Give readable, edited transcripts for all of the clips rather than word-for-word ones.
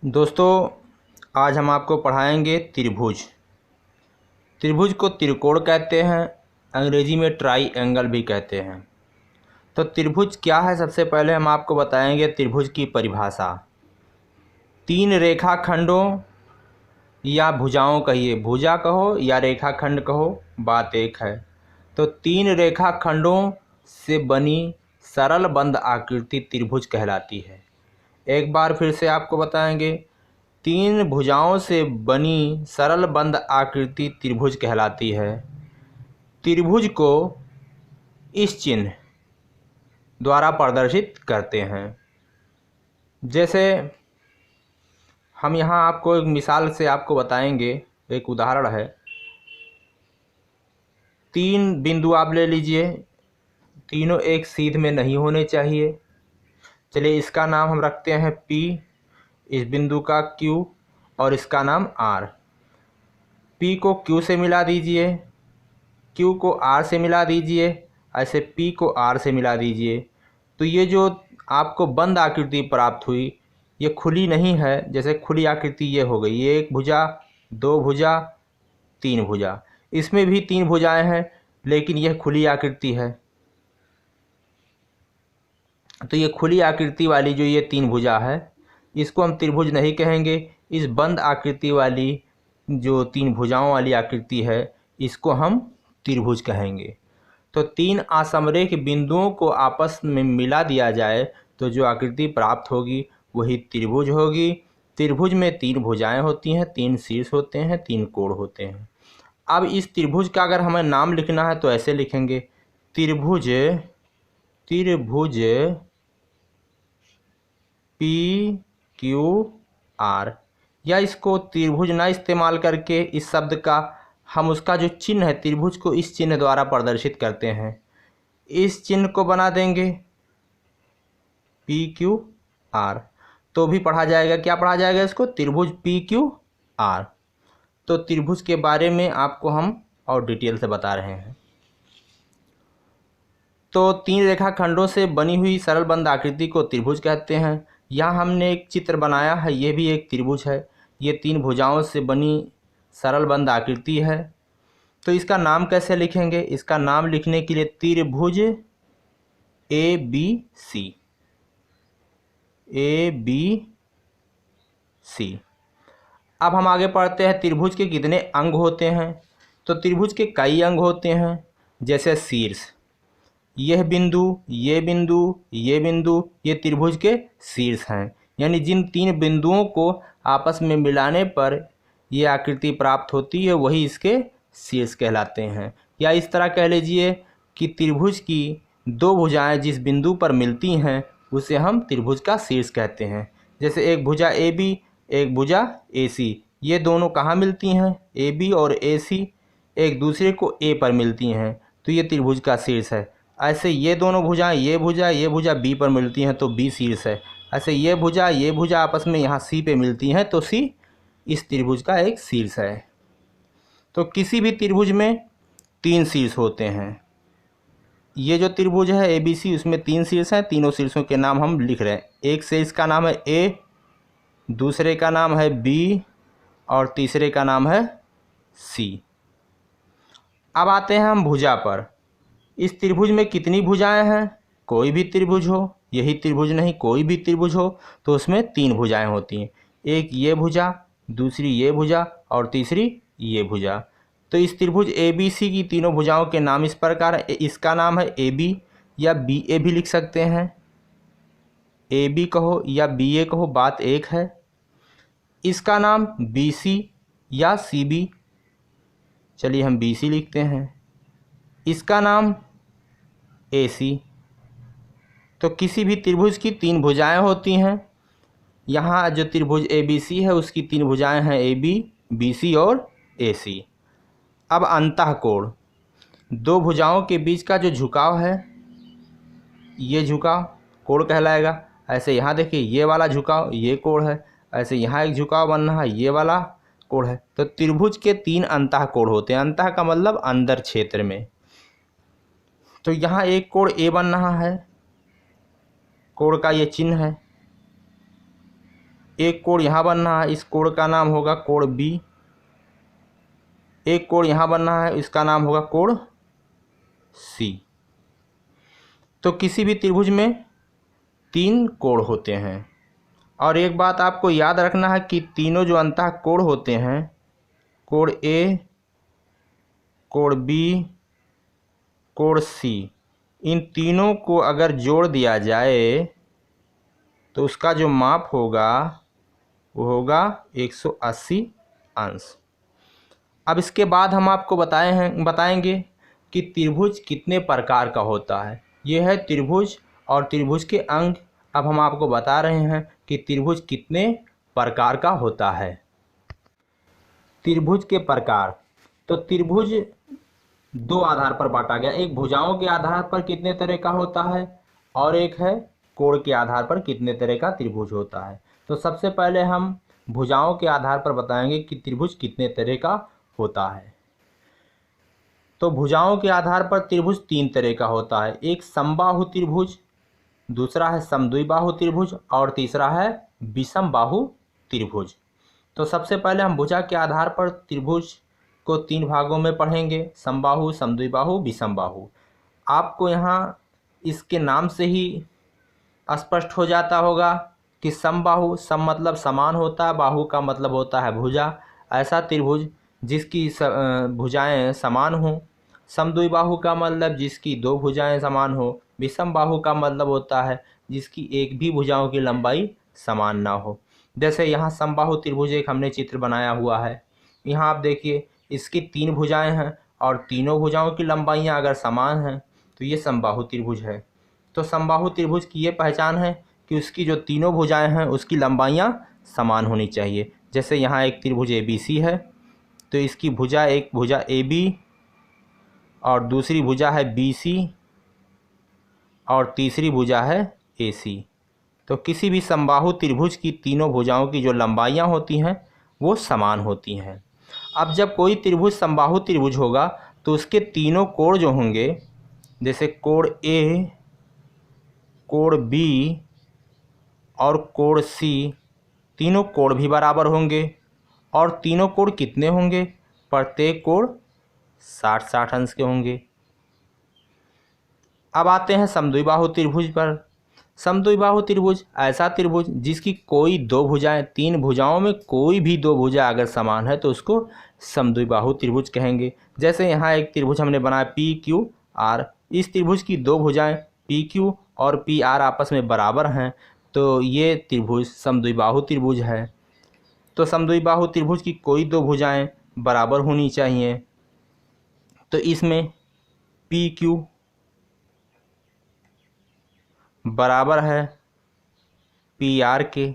दोस्तों, आज हम आपको पढ़ाएंगे त्रिभुज। त्रिभुज को त्रिकोण कहते हैं, अंग्रेजी में ट्राई एंगल भी कहते हैं। तो त्रिभुज क्या है, सबसे पहले हम आपको बताएंगे त्रिभुज की परिभाषा। तीन रेखाखंडों या भुजाओं, कहिए भुजा कहो या रेखाखंड कहो, बात एक है। तो तीन रेखाखंडों से बनी सरल बंद आकृति त्रिभुज कहलाती है। एक बार फिर से आपको बताएंगे, तीन भुजाओं से बनी सरल बंद आकृति त्रिभुज कहलाती है। त्रिभुज को इस चिन्ह द्वारा प्रदर्शित करते हैं। जैसे हम यहाँ आपको एक मिसाल से आपको बताएंगे, एक उदाहरण है। तीन बिंदु आप ले लीजिए, तीनों एक सीध में नहीं होने चाहिए। चलिए, इसका नाम हम रखते हैं P, इस बिंदु का Q और इसका नाम R। P को Q से मिला दीजिए, Q को R से मिला दीजिए, ऐसे P को R से मिला दीजिए। तो ये जो आपको बंद आकृति प्राप्त हुई, ये खुली नहीं है। जैसे खुली आकृति ये हो गई, ये एक भुजा, दो भुजा, तीन भुजा। इसमें भी तीन भुजाएं हैं, लेकिन यह खुली आकृति है। तो ये खुली आकृति वाली जो ये तीन भुजा है, इसको हम त्रिभुज नहीं कहेंगे। इस बंद आकृति वाली जो तीन भुजाओं वाली आकृति है, इसको हम त्रिभुज कहेंगे। तो तीन असमरेख बिंदुओं को आपस में मिला दिया जाए तो जो आकृति प्राप्त होगी वही त्रिभुज होगी। त्रिभुज में तीन भुजाएं होती हैं, तीन शीर्ष होते हैं, तीन कोण होते हैं। अब इस त्रिभुज का अगर हमें नाम लिखना है तो ऐसे लिखेंगे, त्रिभुज त्रिभुज PQR। या इसको त्रिभुज ना इस्तेमाल करके इस शब्द का हम उसका जो चिन्ह है त्रिभुज को इस चिन्ह द्वारा प्रदर्शित करते हैं। इस चिन्ह को बना देंगे PQR, तो भी पढ़ा जाएगा। क्या पढ़ा जाएगा इसको? त्रिभुज PQR। तो त्रिभुज के बारे में आपको हम और डिटेल से बता रहे हैं। तो तीन रेखाखंडों से बनी हुई सरल बंद आकृति को त्रिभुज कहते हैं। यहाँ हमने एक चित्र बनाया है, ये भी एक त्रिभुज है। ये तीन भुजाओं से बनी सरल बंद आकृति है। तो इसका नाम कैसे लिखेंगे? इसका नाम लिखने के लिए त्रिभुज ABC। अब हम आगे पढ़ते हैं, त्रिभुज के कितने अंग होते हैं। तो त्रिभुज के कई अंग होते हैं। जैसे शीर्ष, यह बिंदु, ये बिंदु, ये बिंदु, ये त्रिभुज के शीर्ष हैं। यानी जिन तीन बिंदुओं को आपस में मिलाने पर ये आकृति प्राप्त होती है, वही इसके शीर्ष कहलाते हैं। या इस तरह कह लीजिए कि त्रिभुज की दो भुजाएं जिस बिंदु पर मिलती हैं, उसे हम त्रिभुज का शीर्ष कहते हैं। जैसे एक भुजा AB, एक भुजा AC। ये दोनों कहाँ मिलती हैं? AB और AC एक दूसरे को A पर मिलती हैं, तो ये त्रिभुज का शीर्ष है। ऐसे ये दोनों भुजाएं, ये भुजा B पर मिलती हैं, तो B शीर्ष है। ऐसे ये भुजा आपस में यहाँ C पे मिलती हैं, तो C इस त्रिभुज का एक शीर्ष है। तो किसी भी त्रिभुज में तीन शीर्ष होते हैं। ये जो त्रिभुज है ABC, उसमें तीन शीर्ष हैं। तीनों शीर्षों के नाम हम लिख रहे हैं। एक शीर्ष का नाम है A, दूसरे का नाम है B और तीसरे का नाम है C। अब आते हैं हम भुजा पर। इस त्रिभुज में कितनी भुजाएं हैं? कोई भी त्रिभुज हो, यही त्रिभुज नहीं, कोई भी त्रिभुज हो तो उसमें तीन भुजाएं होती हैं। एक ये भुजा, दूसरी ये भुजा और तीसरी ये भुजा। तो इस त्रिभुज ABC की तीनों भुजाओं के नाम इस प्रकार है। इसका नाम है AB या BA भी लिख सकते हैं। AB कहो या BA कहो, बात एक है। इसका नाम BC या CB, चलिए हम BC लिखते हैं। इसका नाम AC। तो किसी भी त्रिभुज की तीन भुजाएं होती हैं। यहाँ जो त्रिभुज ABC है उसकी तीन भुजाएं हैं AB, BC और AC। अब अंतःकोण, दो भुजाओं के बीच का जो झुकाव है, ये झुकाव कोण कहलाएगा। ऐसे यहाँ देखिए, ये वाला झुकाव ये कोण है। ऐसे यहाँ एक झुकाव बन रहा है, ये वाला कोण है। तो त्रिभुज के तीन अंतःकोण होते हैं। अंतः का मतलब अंदर क्षेत्र में। तो यहाँ एक कोण A बन रहा है, कोण का ये चिन्ह है। एक कोण यहाँ बनना है, इस कोण का नाम होगा कोण बी। एक कोण यहाँ बनना है, इसका नाम होगा कोण सी। तो किसी भी त्रिभुज में 3 कोण होते हैं। और एक बात आपको याद रखना है कि तीनों जो अंतः कोण होते हैं, कोण ए, कोण बी, कोण सी, इन तीनों को अगर जोड़ दिया जाए तो उसका जो माप होगा वो होगा 180 अंश। अब इसके बाद हम आपको बताएंगे कि त्रिभुज कितने प्रकार का होता है। यह है त्रिभुज और त्रिभुज के अंग। अब हम आपको बता रहे हैं कि त्रिभुज कितने प्रकार का होता है। त्रिभुज के प्रकार, तो त्रिभुज 2 आधार पर बांटा गया। एक भुजाओं के आधार पर कितने तरह का होता है और एक है कोण के आधार पर कितने तरह का त्रिभुज होता है। तो सबसे पहले हम भुजाओं के आधार पर बताएंगे कि त्रिभुज कितने तरह का होता है। तो भुजाओं के आधार पर त्रिभुज 3 तरह का होता है। एक समबाहु त्रिभुज, दूसरा है समद्विबाहु त्रिभुज और तीसरा है विषम बाहु त्रिभुज। तो सबसे पहले हम भुजा के आधार पर त्रिभुज को 3 भागों में पढ़ेंगे, समबाहु, समद्विबाहु, विषम बाहु। आपको यहाँ इसके नाम से ही स्पष्ट हो जाता होगा कि समबाहु, सम मतलब समान होता है, बाहु का मतलब होता है भुजा। ऐसा त्रिभुज जिसकी भुजाएं समान हों। समद्विबाहु का मतलब जिसकी 2 भुजाएं समान हो। विषम बाहु का मतलब होता है जिसकी एक भी भुजाओं की लंबाई समान ना हो। जैसे यहाँ समबाहु त्रिभुज एक हमने चित्र बनाया हुआ है। यहाँ आप देखिए इसकी 3 भुजाएं हैं और तीनों भुजाओं की लंबाइयाँ अगर समान हैं तो ये समबाहु त्रिभुज है। तो समबाहु त्रिभुज की ये पहचान है कि उसकी जो तीनों भुजाएं हैं उसकी लंबाइयाँ समान होनी चाहिए। जैसे यहाँ एक त्रिभुज ABC है तो इसकी भुजा, एक भुजा AB और दूसरी भुजा है BC और तीसरी भुजा है AC। तो किसी भी समबाहु त्रिभुज की तीनों भुजाओं की जो लंबाइयाँ होती हैं वो समान होती हैं। अब जब कोई त्रिभुज समबाहु त्रिभुज होगा तो उसके तीनों कोण जो होंगे, जैसे कोण A, कोण B और कोण C, तीनों कोण भी बराबर होंगे। और तीनों कोण कितने होंगे? प्रत्येक कोण 60-60 अंश के होंगे। अब आते हैं समद्विबाहु त्रिभुज पर। समद्विबाहु त्रिभुज ऐसा त्रिभुज जिसकी कोई 2 भुजाएं, 3 भुजाओं में कोई भी 2 भुजा अगर समान है तो उसको समद्विबाहु त्रिभुज कहेंगे। जैसे यहाँ एक त्रिभुज हमने बनाया PQR। इस त्रिभुज की 2 भुजाएं PQ और PR आपस में बराबर हैं तो ये त्रिभुज समद्विबाहु त्रिभुज है। तो समद्विबाहु त्रिभुज की कोई 2 भुजाएं बराबर होनी चाहिए। तो इसमें PQ बराबर है PR के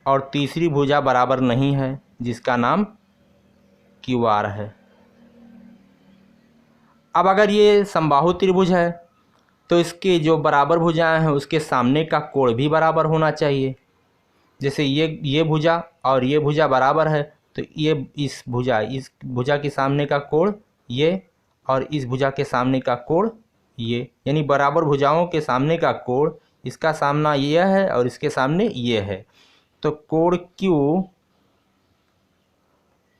और तीसरी भुजा बराबर नहीं है जिसका नाम QR है। अब अगर ये समबाहु त्रिभुज है तो इसके जो बराबर भुजाएं हैं उसके सामने का कोण भी बराबर होना चाहिए। जैसे ये भुजा और ये भुजा बराबर है तो ये इस भुजा के सामने का कोण ये और इस भुजा के सामने का कोण ये, यानी बराबर भुजाओं के सामने का कोण, इसका सामना यह है और इसके सामने ये है। तो कोण Q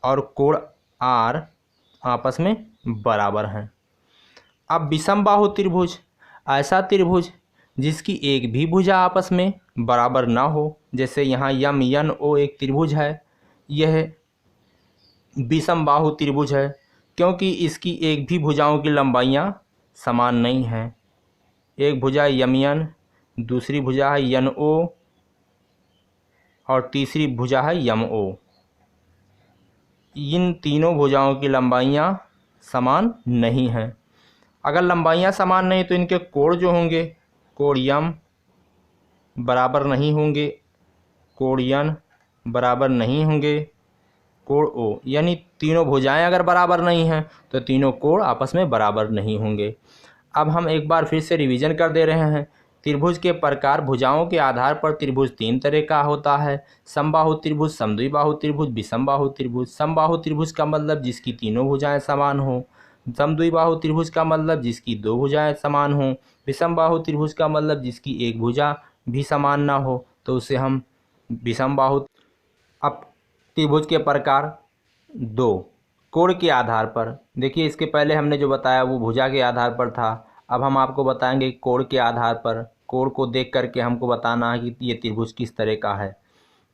और कोण R आपस में बराबर हैं। अब विषम बाहु त्रिभुज ऐसा त्रिभुज जिसकी एक भी भुजा आपस में बराबर ना हो। जैसे यहाँ MNO एक त्रिभुज है, यह विषम बाहु त्रिभुज है क्योंकि इसकी एक भी भुजाओं की लंबाइयाँ समान नहीं हैं। एक भुजा MN, दूसरी भुजा है NO और तीसरी भुजा है MO। इन तीनों भुजाओं की लंबाइयाँ समान नहीं हैं। अगर लंबाइयाँ समान नहीं तो इनके कोण जो होंगे, कोण M बराबर नहीं होंगे, कोण N बराबर नहीं होंगे, कोण O, यानी तीनों भुजाएं अगर बराबर नहीं हैं तो तीनों कोण आपस में बराबर नहीं होंगे। अब हम एक बार फिर से रिवीजन कर दे रहे हैं। त्रिभुज के प्रकार, भुजाओं के आधार पर त्रिभुज 3 तरह का होता है। समबाहु त्रिभुज, समद्विबाहु त्रिभुज, विषम बाहु त्रिभुज। समबाहु त्रिभुज का मतलब जिसकी तीनों भुजाएं समान हों। समद्विबाहु त्रिभुज का मतलब जिसकी 2 भुजाएं समान हों। विषम बाहु त्रिभुज का मतलब जिसकी एक भुजा भी समान ना हो। तो उसे हम विषमबाहु। अब त्रिभुज के प्रकार 2, कोण के आधार पर। देखिए इसके पहले हमने जो बताया वो भुजा के आधार पर था। अब हम आपको बताएंगे कोण के आधार पर। कोण को देख करके हमको बताना है कि ये त्रिभुज किस तरह का है।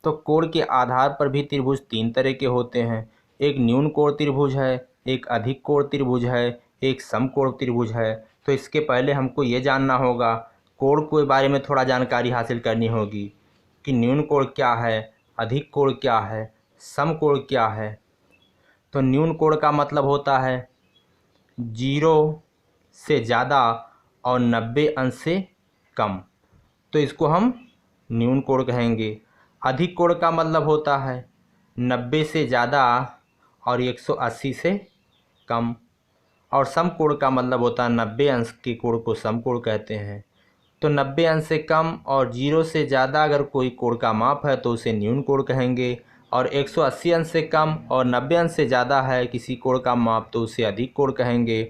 तो कोण के आधार पर भी त्रिभुज 3 तरह के होते हैं। एक न्यून कोण त्रिभुज है, एक अधिक कोण त्रिभुज है, एक समकोण त्रिभुज है। तो इसके पहले हमको ये जानना होगा, कोण के बारे में थोड़ा जानकारी हासिल करनी होगी कि न्यून कोण क्या है, अधिक कोण क्या है, समकोण क्या है। तो न्यून कोण का मतलब होता है 0 से ज़्यादा और 90 अंश से कम, तो इसको हम न्यून कोण कहेंगे। अधिक कोण का मतलब होता है 90 से ज़्यादा और 180 से कम। और समकोण का मतलब होता है 90 अंश के कोण को समकोण कहते हैं। तो 90 अंश से कम और 0 से ज़्यादा अगर कोई कोण का माप है तो उसे न्यून कोण कहेंगे। और 180 अंश से कम और 90 अंश से ज़्यादा है किसी कोण का माप तो उसे अधिक कोण कहेंगे।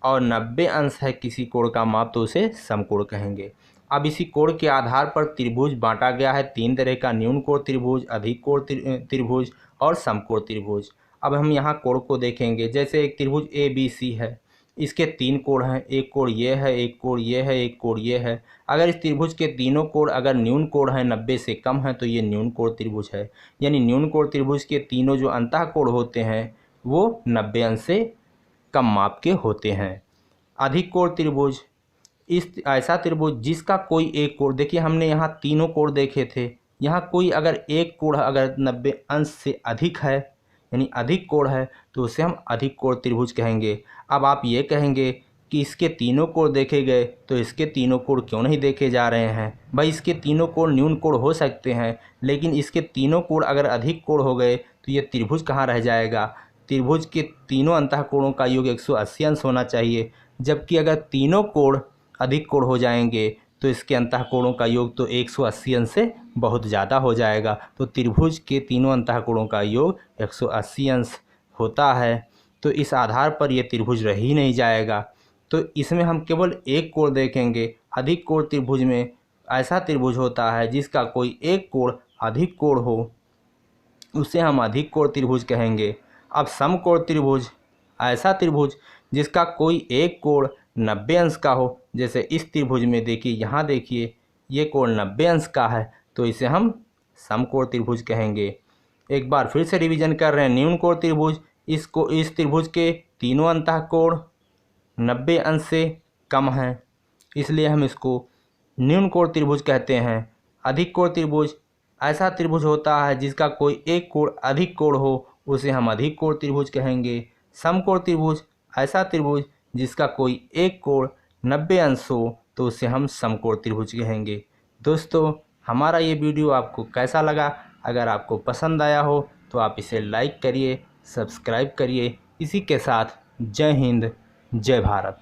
और 90 अंश है किसी कोण का माप तो उसे समकोण कहेंगे। अब इसी कोण के आधार पर त्रिभुज बांटा गया है 3 तरह का, न्यून कोण त्रिभुज, अधिक कोण त्रिभुज और समकोण त्रिभुज। अब हम यहाँ कोण को देखेंगे। जैसे एक त्रिभुज ABC है, इसके 3 कोण हैं, एक कोण ये है, एक कोण ये है, एक कोण ये है। अगर इस त्रिभुज के तीनों कोण अगर न्यून कोण है 90 से कम है तो ये न्यून कोण त्रिभुज है। यानी न्यून कोण त्रिभुज के तीनों जो अंतः कोण होते हैं वो 90 अंश से कम माप के होते हैं। अधिक कोण त्रिभुज ऐसा त्रिभुज जिसका कोई एक कोण, देखिए हमने यहाँ तीनों कोण देखे थे, यहाँ कोई अगर एक कोण अगर 90 अंश से अधिक है यानी अधिक कोण है तो उसे हम अधिक कोण त्रिभुज कहेंगे। अब आप ये कहेंगे कि इसके तीनों कोण देखे गए तो इसके तीनों कोण क्यों नहीं देखे जा रहे हैं? भाई इसके तीनों कोण न्यून कोण हो सकते हैं, लेकिन इसके तीनों कोण अगर अधिक कोण हो गए तो ये त्रिभुज कहाँ रह जाएगा? त्रिभुज के तीनों अंतः कोणों का योग 180 अंश होना चाहिए, जबकि अगर तीनों कोण अधिक कोण हो जाएंगे तो इसके अंतः कोणों का योग तो 180 अंश से बहुत ज़्यादा हो जाएगा। तो त्रिभुज के तीनों अंतः कोणों का योग 180 अंश होता है, तो इस आधार पर ये त्रिभुज रह ही नहीं जाएगा। तो इसमें हम केवल एक कोण देखेंगे। अधिक कोण त्रिभुज में ऐसा त्रिभुज होता है जिसका कोई एक कोण अधिक कोण हो, उसे हम अधिक कोण त्रिभुज कहेंगे। अब समकोण त्रिभुज ऐसा त्रिभुज जिसका कोई एक कोण 90 अंश का हो। जैसे इस त्रिभुज में देखिए, यहाँ देखिए ये कोण 90 अंश का है तो इसे हम समकोण त्रिभुज कहेंगे। एक बार फिर से रिवीजन कर रहे हैं। न्यून कोण त्रिभुज, इस त्रिभुज के तीनों अंतः कोण 90 अंश से कम हैं, इसलिए हम इसको न्यून कोण त्रिभुज कहते हैं। अधिक कोण त्रिभुज ऐसा त्रिभुज होता है जिसका कोई एक कोण अधिक कोण हो, उसे हम अधिक कोण त्रिभुज कहेंगे। समकोण त्रिभुज ऐसा त्रिभुज जिसका कोई एक कोण 90 अंश हो तो उसे हम समकोण त्रिभुज कहेंगे। दोस्तों, हमारा ये वीडियो आपको कैसा लगा? अगर आपको पसंद आया हो तो आप इसे लाइक करिए, सब्सक्राइब करिए। इसी के साथ जय हिंद, जय भारत।